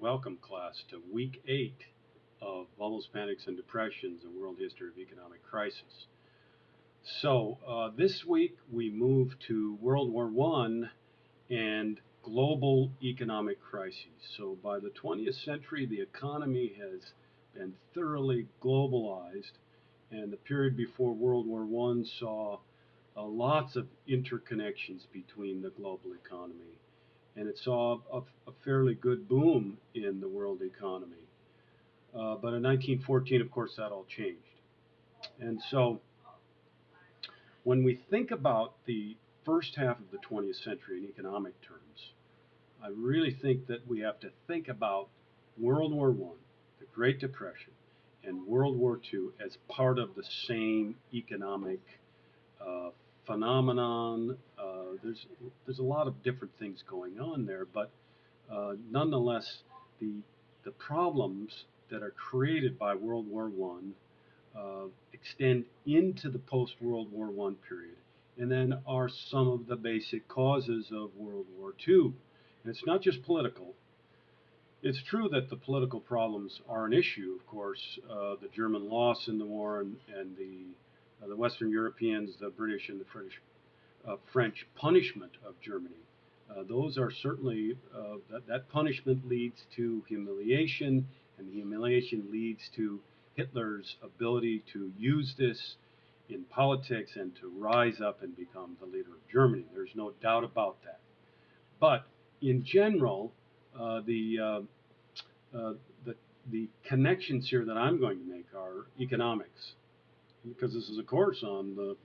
Welcome, class, to week 8 of Bubbles, Panics, and Depressions, a World History of Economic Crisis. This week we move to World War I and global economic crises. So, by the 20th century, the economy has been thoroughly globalized, and the period before World War I saw lots of interconnections between the global economy, and it saw a fairly good boom in the world economy. But in 1914, of course, that all changed. And so when we think about the first half of the 20th century in economic terms, I really think that we have to think about World War I, the Great Depression, and World War II as part of the same economic uh, phenomenon. There's a lot of different things going on there, but nonetheless, the the problems that are created by World War One extend into the post-World War One period, and then are some of the basic causes of World War Two. And it's not just political. It's true that the political problems are an issue, of course. The German loss in the war and the Western Europeans, the British and the French punishment of Germany. Those are certainly, that punishment leads to humiliation, and the humiliation leads to Hitler's ability to use this in politics and to rise up and become the leader of Germany. There's no doubt about that. But in general, uh, the, uh, uh, the, the connections here that I'm going to make are economics, because this is a course on the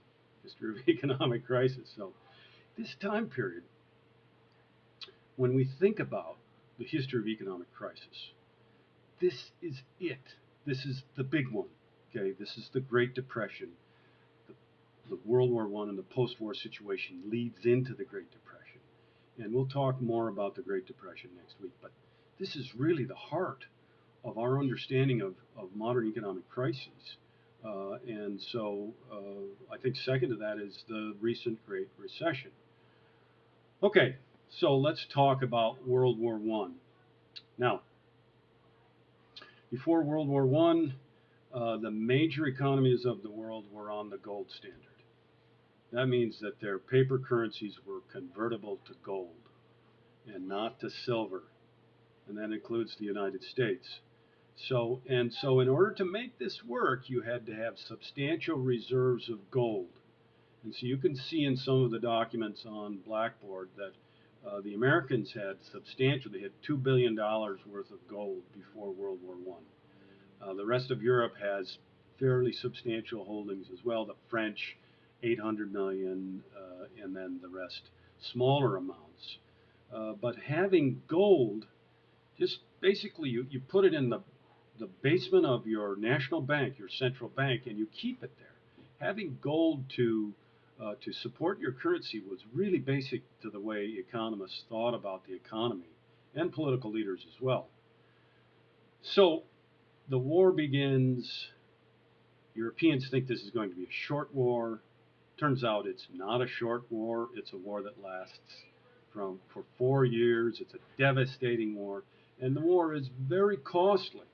history of economic crisis. So this time period, when we think about the history of economic crisis, this is it. This is the big one. Okay, this is the Great Depression. The World War I and the post-war situation leads into the Great Depression, and we'll talk more about the Great Depression next week. But this is really the heart of our understanding of modern economic crises. I think second to that is the recent Great Recession. Okay, so let's talk about World War One. Now, before World War One, the major economies of the world were on the gold standard. That means that their paper currencies were convertible to gold and not to silver, and that includes the United States. So in order to make this work, you had to have substantial reserves of gold. And so you can see in some of the documents on Blackboard that the Americans had substantial, they had $2 billion worth of gold before World War One. The rest of Europe has fairly substantial holdings as well. The French, 800 million, and then the rest smaller amounts. But having gold, just basically you put it in the basement of your national bank, your central bank, and you keep it there. Having gold to support your currency was really basic to the way economists thought about the economy and political leaders as well. So the war begins. Europeans think this is going to be a short war. Turns out it's not a short war. It's a war that lasts for 4 years. It's a devastating war, and the war is very costly,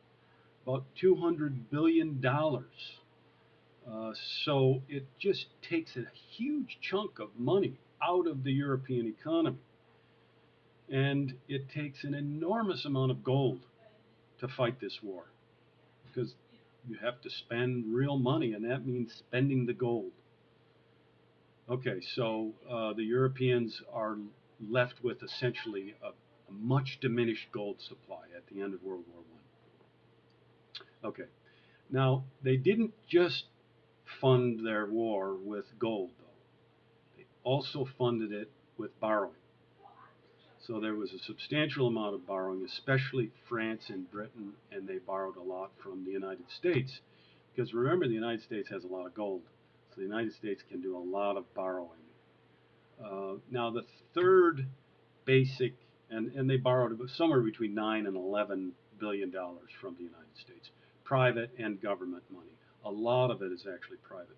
about $200 billion. So it just takes a huge chunk of money out of the European economy, and it takes an enormous amount of gold to fight this war, because you have to spend real money, and that means spending the gold. Okay, so the Europeans are left with essentially a much diminished gold supply at the end of World War I. Okay, now they didn't just fund their war with gold, though. They also funded it with borrowing. So there was a substantial amount of borrowing, especially France and Britain, and they borrowed a lot from the United States. Because remember, the United States has a lot of gold, so the United States can do a lot of borrowing. Now, the third basic, and they borrowed somewhere between $9 and $11 billion from the United States, private and government money. A lot of it is actually private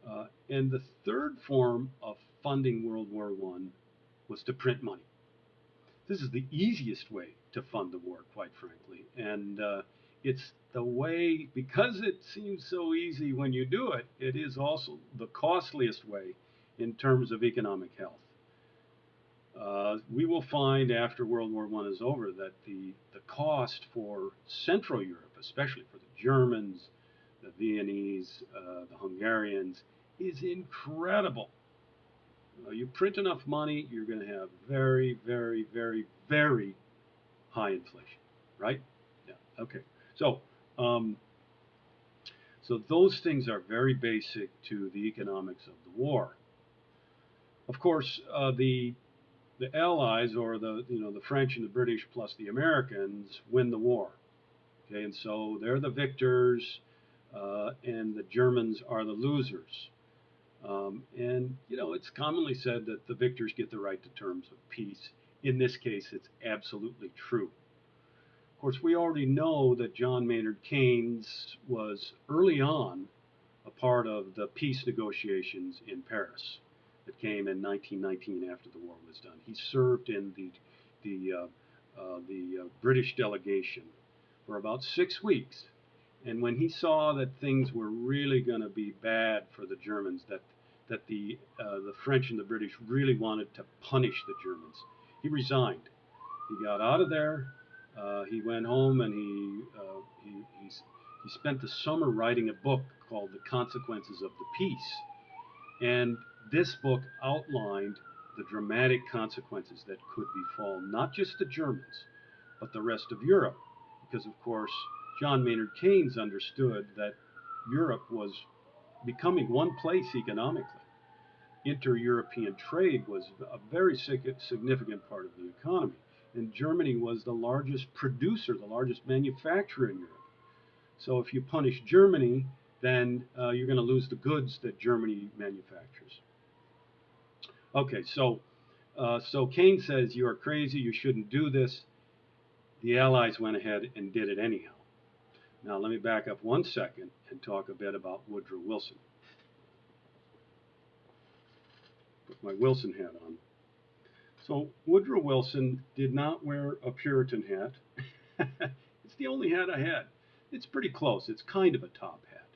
money. And the third form of funding World War I was to print money. This is the easiest way to fund the war, quite frankly. And it's the way, because it seems so easy when you do it, it is also the costliest way in terms of economic health. We will find after World War I is over that the cost for Central Europe, especially for the Germans, the Viennese, the Hungarians, is incredible. You print enough money, you're going to have very, very, very, very high inflation, right? Yeah. Okay. So, um, so those things are very basic to the economics of the war. Of course, the Allies, or the French and the British plus the Americans, win the war. Okay, and so they're the victors, and the Germans are the losers. And it's commonly said that the victors get the right to terms of peace. In this case, it's absolutely true. Of course, we already know that John Maynard Keynes was early on a part of the peace negotiations in Paris that came in 1919 after the war was done. He served in the British delegation for about 6 weeks, and when he saw that things were really going to be bad for the Germans, that the French and the British really wanted to punish the Germans, he resigned. He got out of there. He went home, and he spent the summer writing a book called The Consequences of the Peace. And this book outlined the dramatic consequences that could befall not just the Germans, but the rest of Europe. Because, of course, John Maynard Keynes understood that Europe was becoming one place economically. Inter-European trade was a very significant part of the economy. And Germany was the largest producer, the largest manufacturer in Europe. So if you punish Germany, then you're going to lose the goods that Germany manufactures. Okay, so Keynes says you are crazy, you shouldn't do this. The Allies went ahead and did it anyhow. Now let me back up 1 second and talk a bit about Woodrow Wilson. Put my Wilson hat on. So Woodrow Wilson did not wear a Puritan hat. It's the only hat I had. It's pretty close. It's kind of a top hat.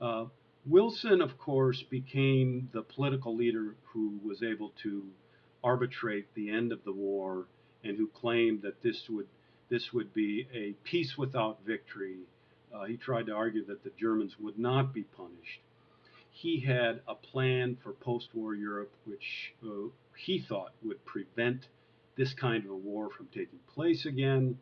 Uh, Wilson, of course, became the political leader who was able to arbitrate the end of the war, and who claimed that this would be a peace without victory. He tried to argue that the Germans would not be punished. He had a plan for post-war Europe, which he thought would prevent this kind of a war from taking place again.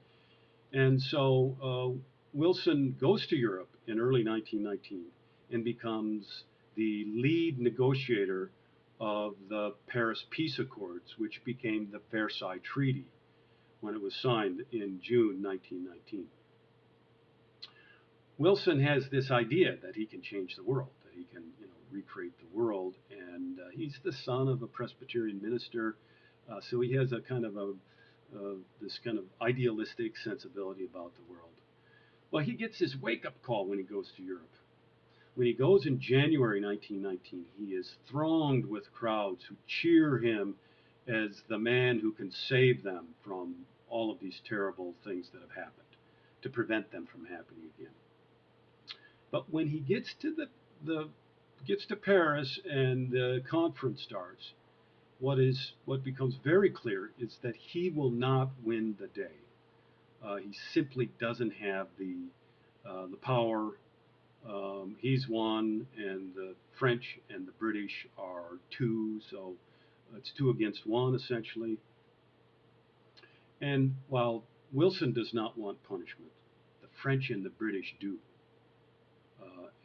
And so Wilson goes to Europe in early 1919 and becomes the lead negotiator of the Paris Peace Accords, which became the Versailles Treaty when it was signed in June 1919. Wilson has this idea that he can change the world, that he can, recreate the world, and he's the son of a Presbyterian minister, so he has a kind of this kind of idealistic sensibility about the world. Well, he gets his wake-up call when he goes to Europe. When he goes in January 1919, he is thronged with crowds who cheer him as the man who can save them from all of these terrible things that have happened, to prevent them from happening again. But when he gets to gets to Paris and the conference starts, what becomes very clear is that he will not win the day. He simply doesn't have the power. He's one, and the French and the British are two, so it's 2 against 1 essentially. And while Wilson does not want punishment, the French and the British do.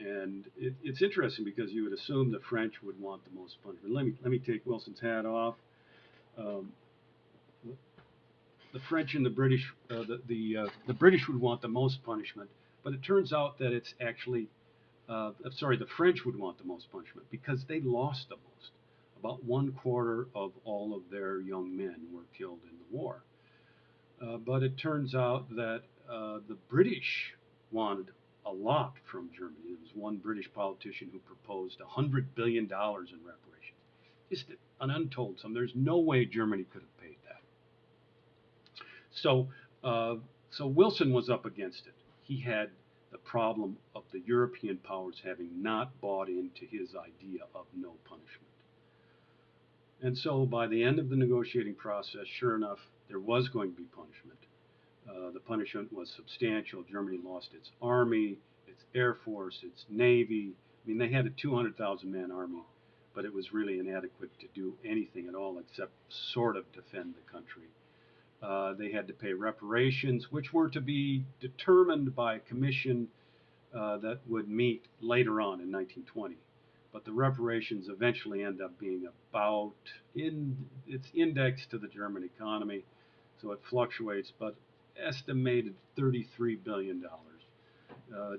And it's interesting because you would assume the French would want the most punishment. Let me take Wilson's hat off. Um, the French and the British, the British would want the most punishment, but it turns out that it's actually, sorry, the French would want the most punishment because they lost the most. About 1/4 of all of their young men were killed in the war. But it turns out that the British wanted a lot from Germany. There was one British politician who proposed $100 billion in reparations. Just an untold sum. There's no way Germany could have paid that. So Uh, so Wilson was up against it. He had the problem of the European powers having not bought into his idea of no punishment. And so by the end of the negotiating process, sure enough, there was going to be punishment. The punishment was substantial. Germany lost its army, its air force, its navy. I mean, they had a 200,000 man army, but it was really inadequate to do anything at all except sort of defend the country. They had to pay reparations, which were to be determined by a commission that would meet later on in 1920. But the reparations eventually end up being about it's indexed to the German economy, so it fluctuates, but estimated $33 billion.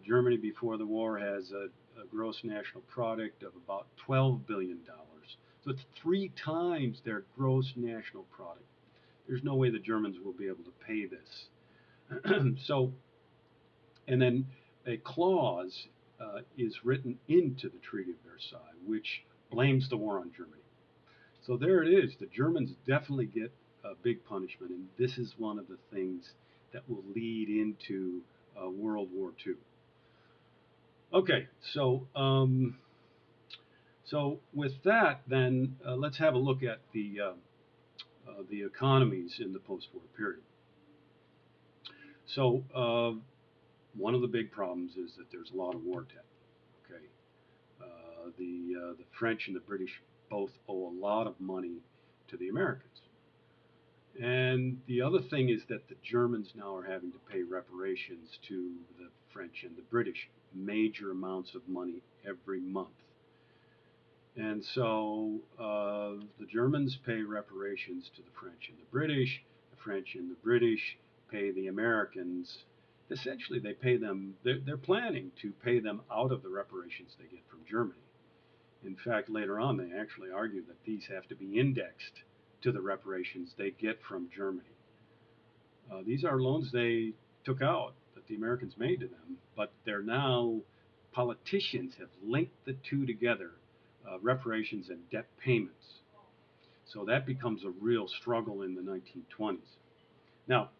Germany before the war has a gross national product of about $12 billion. So it's 3 times their gross national product. There's no way the Germans will be able to pay this. So, and then a clause is written into the Treaty of Versailles, which blames the war on Germany. So there it is. The Germans definitely get a big punishment, and this is one of the things that will lead into World War II. Okay, so with that, then let's have a look at the economies in the post-war period. So one of the big problems is that there's a lot of war debt. Okay, the French and the British both owe a lot of money to the Americans. And the other thing is that the Germans now are having to pay reparations to the French and the British, major amounts of money every month. And so the Germans pay reparations to the French and the British. The French and the British pay the Americans. Essentially, they pay them, they're planning to pay them out of the reparations they get from Germany. In fact, later on, they actually argue that these have to be indexed to the reparations they get from Germany. These are loans they took out that the Americans made to them, but they're now, politicians have linked the two together, reparations and debt payments. So that becomes a real struggle in the 1920s. Now,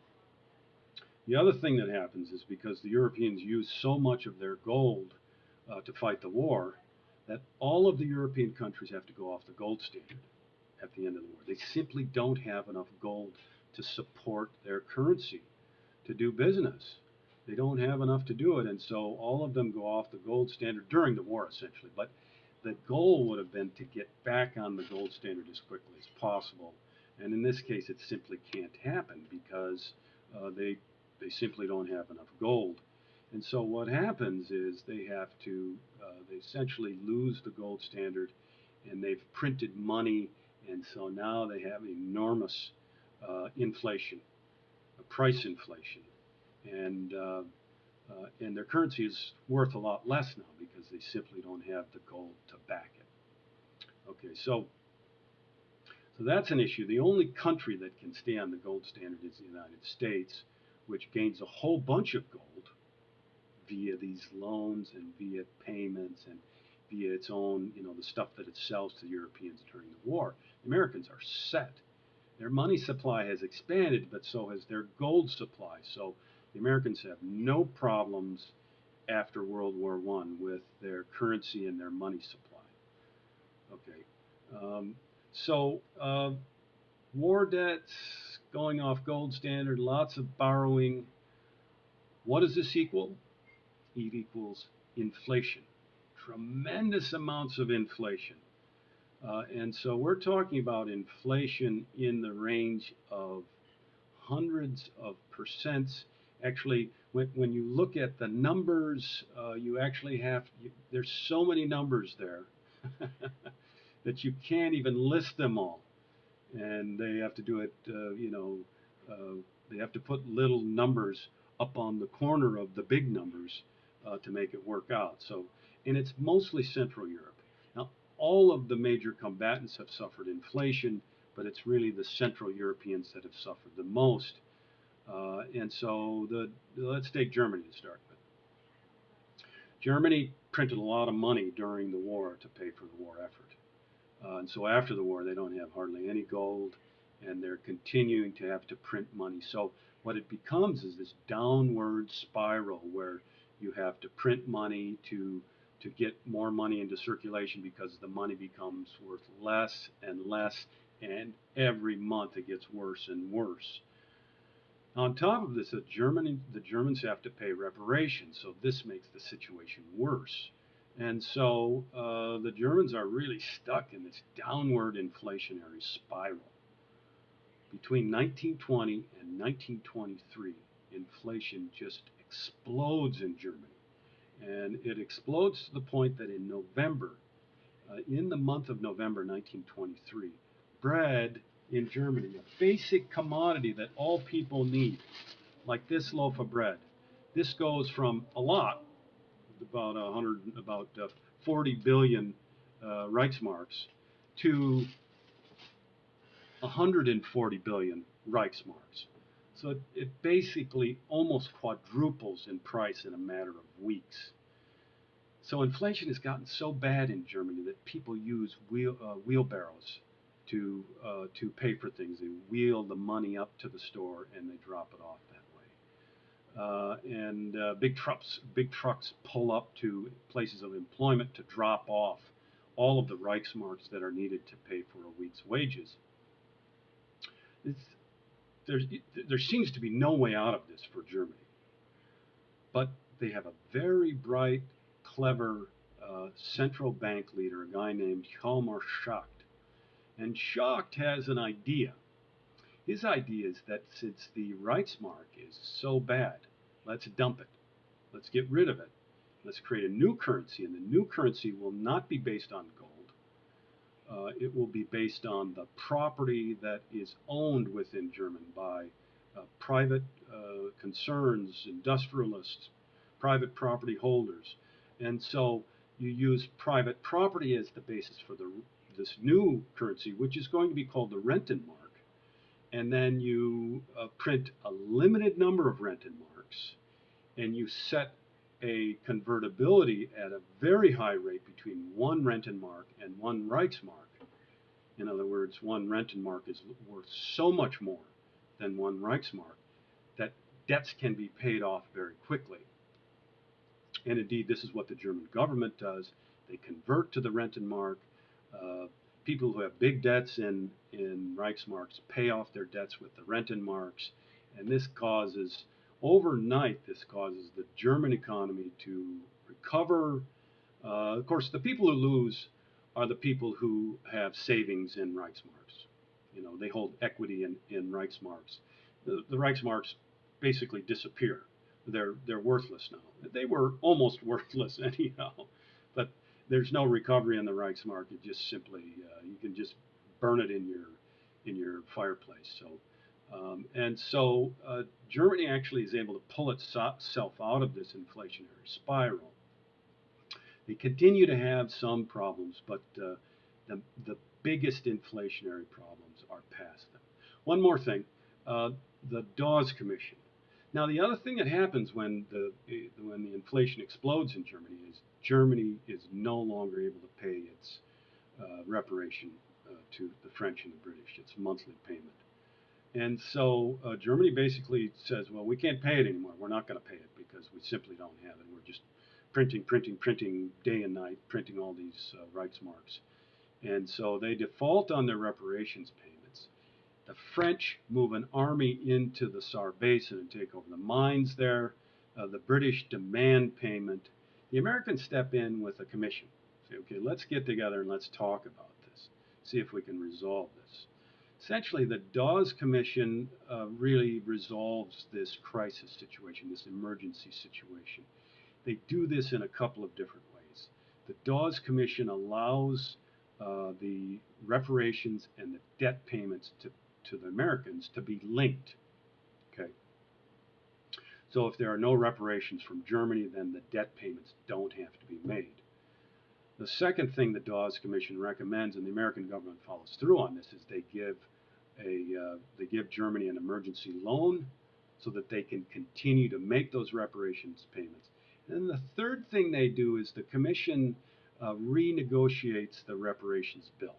the other thing that happens is because the Europeans use so much of their gold to fight the war, that all of the European countries have to go off the gold standard at the end of the war. They simply don't have enough gold to support their currency to do business. They don't have enough to do it, and so all of them go off the gold standard during the war, essentially. But the goal would have been to get back on the gold standard as quickly as possible. And in this case, it simply can't happen because they simply don't have enough gold. And so what happens is they essentially lose the gold standard, and they've printed money, and so now they have enormous inflation, price inflation, and and their currency is worth a lot less now because they simply don't have the gold to back it. Okay, so that's an issue. The only country that can stay on the gold standard is the United States, which gains a whole bunch of gold via these loans and via payments and via its own, the stuff that it sells to the Europeans during the war. The Americans are set. Their money supply has expanded, but so has their gold supply. So the Americans have no problems after World War I with their currency and their money supply. Okay. So war debts, going off gold standard, lots of borrowing. What does this equal? It equals inflation. Tremendous amounts of inflation. And so we're talking about inflation in the range of hundreds of percents. Actually, when you look at the numbers, you actually there's so many numbers there that you can't even list them all. And they have to do it, they have to put little numbers up on the corner of the big numbers to make it work out. So, and it's mostly Central Europe. Now, all of the major combatants have suffered inflation, but it's really the Central Europeans that have suffered the most. And so, let's take Germany to start with. Germany printed a lot of money during the war to pay for the war effort. And so after the war, they don't have hardly any gold, and they're continuing to have to print money. So What it becomes is this downward spiral where you have to print money to get more money into circulation because the money becomes worth less and less, and every month it gets worse and worse. On top of this, the Germans have to pay reparations, so this makes the situation worse. And so the Germans are really stuck in this downward inflationary spiral. Between 1920 and 1923, inflation just explodes in Germany. And it explodes to the point that in the month of November 1923, bread in Germany, a basic commodity that all people need, like this loaf of bread, this goes from a lot, about 40 billion Reichsmarks, to 140 billion Reichsmarks. So it basically almost quadruples in price in a matter of weeks. So inflation has gotten so bad in Germany that people use wheelbarrows to pay for things. They wheel the money up to the store and they drop it off that way. And big trucks pull up to places of employment to drop off all of the Reichsmarks that are needed to pay for a week's wages. It's, there's, there seems to be no way out of this for Germany, but they have a very bright, clever central bank leader, a guy named Hjalmar Schacht. And Schacht has an idea. His idea is that since the Reichsmark is so bad, let's dump it. Let's get rid of it. Let's create a new currency, and the new currency will not be based on gold. It will be based on the property that is owned within Germany by private concerns, industrialists, private property holders. And so you use private property as the basis for this new currency, which is going to be called the Rentenmark. And then you print a limited number of Rentenmarks, and you set a convertibility at a very high rate between one Rentenmark and one Reichsmark. In other words, one Rentenmark is worth so much more than one Reichsmark that debts can be paid off very quickly. And indeed, this is what the German government does. They convert to the Rentenmark. Uh, People who have big debts in Reichsmarks pay off their debts with the Rentenmarks. And overnight, this causes the German economy to recover. Of course, the people who lose are the people who have savings in Reichsmarks. They hold equity in Reichsmarks. The Reichsmarks basically disappear. They're worthless now. They were almost worthless anyhow, but there's no recovery in the Reichsmark. It just simply you can just burn it in your fireplace. And so Germany actually is able to pull itself out of this inflationary spiral. They continue to have some problems, but the biggest inflationary problems are past them. One more thing, uh, the Dawes Commission. Now, the other thing that happens when the inflation explodes in Germany is Germany is no longer able to pay its reparation to the French and the British, its monthly payment. And so Germany basically says, well, we can't pay it anymore. We're not going to pay it because we simply don't have it. We're just printing day and night, printing all these Reichsmarks. And so they default on their reparations payments. The French move an army into the Saar Basin and take over the mines there. The British demand payment. The Americans step in with a commission. Say, okay, let's get together and let's talk about this. See if we can resolve this. Essentially, the Dawes Commission really resolves this crisis situation, this emergency situation. They do this in a couple of different ways. The Dawes Commission allows the reparations and the debt payments to the Americans to be linked. Okay. So if there are no reparations from Germany, then the debt payments don't have to be made. The second thing the Dawes Commission recommends, and the American government follows through on this, is they give Germany an emergency loan so that they can continue to make those reparations payments. And the third thing they do is the Commission renegotiates the reparations bill.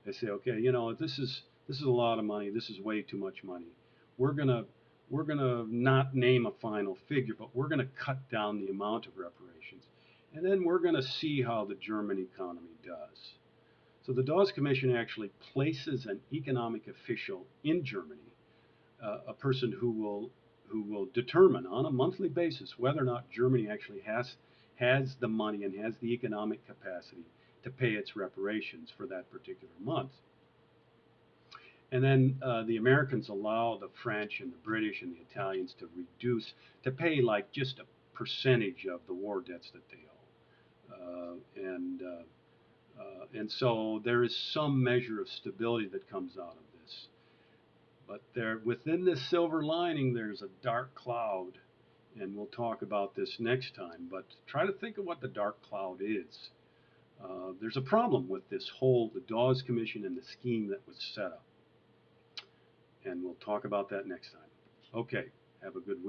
They say, okay, this is a lot of money. This is way too much money. We're gonna we're going to not name a final figure, but we're going to cut down the amount of reparations. And then we're going to see how the German economy does. So the Dawes Commission actually places an economic official in Germany, a person who will determine on a monthly basis whether or not Germany actually has the money and has the economic capacity to pay its reparations for that particular month. And then the Americans allow the French and the British and the Italians to pay like just a percentage of the war debts that they owe. And so there is some measure of stability that comes out of this. But there, within this silver lining, there's a dark cloud, and we'll talk about this next time. But try to think of what the dark cloud is. There's a problem with the Dawes Commission and the scheme that was set up. And we'll talk about that next time. Okay, have a good week.